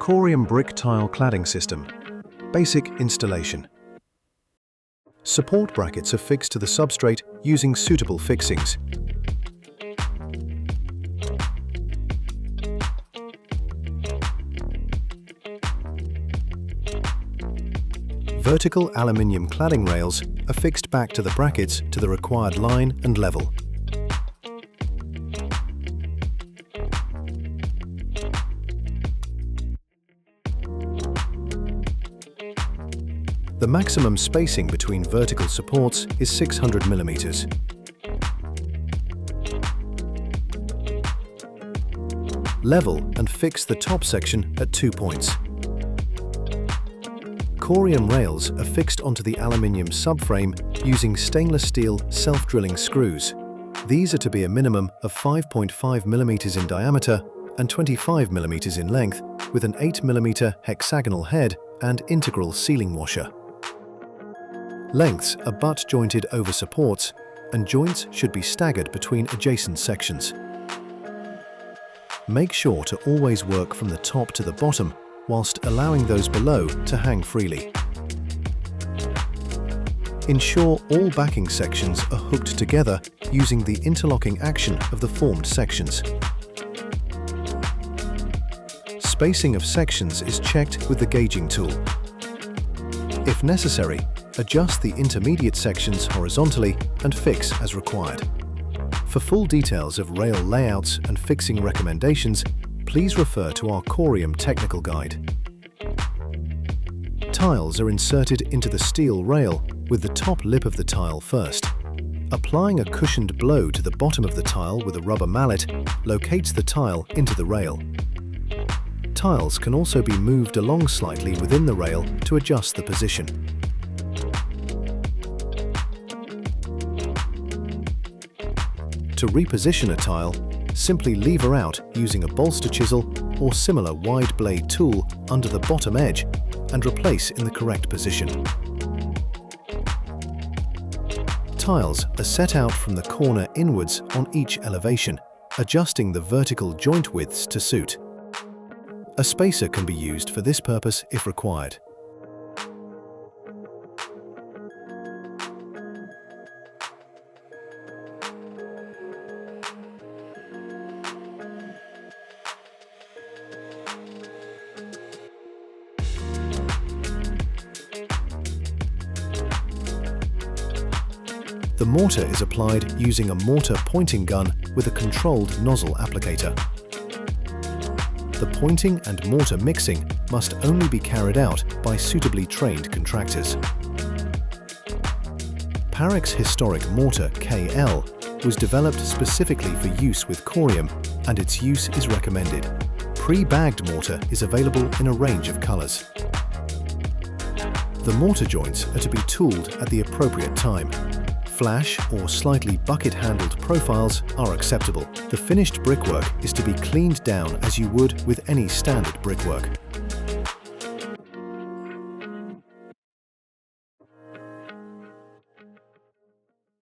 Corium brick tile cladding system. Basic installation. Support brackets are fixed to the substrate using suitable fixings. Vertical aluminium cladding rails are fixed back to the brackets to the required line and level. The maximum spacing between vertical supports is 600 mm. Level and fix the top section at 2 points. Corium rails are fixed onto the aluminium subframe using stainless steel self-drilling screws. These are to be a minimum of 5.5 mm in diameter and 25 mm in length, with an 8 mm hexagonal head and integral sealing washer. Lengths are butt-jointed over supports, and joints should be staggered between adjacent sections. Make sure to always work from the top to the bottom, whilst allowing those below to hang freely. Ensure all backing sections are hooked together using the interlocking action of the formed sections. Spacing of sections is checked with the gauging tool. If necessary, adjust the intermediate sections horizontally and fix as required. For full details of rail layouts and fixing recommendations, please refer to our Corium technical guide. Tiles are inserted into the steel rail with the top lip of the tile first. Applying a cushioned blow to the bottom of the tile with a rubber mallet locates the tile into the rail. Tiles can also be moved along slightly within the rail to adjust the position. To reposition a tile, simply lever out using a bolster chisel or similar wide blade tool under the bottom edge and replace in the correct position. Tiles are set out from the corner inwards on each elevation, adjusting the vertical joint widths to suit. A spacer can be used for this purpose if required. The mortar is applied using a mortar pointing gun with a controlled nozzle applicator. The pointing and mortar mixing must only be carried out by suitably trained contractors. Parek's historic mortar KL was developed specifically for use with Corium, and its use is recommended. Pre-bagged mortar is available in a range of colors. The mortar joints are to be tooled at the appropriate time. Flash or slightly bucket-handled profiles are acceptable. The finished brickwork is to be cleaned down as you would with any standard brickwork.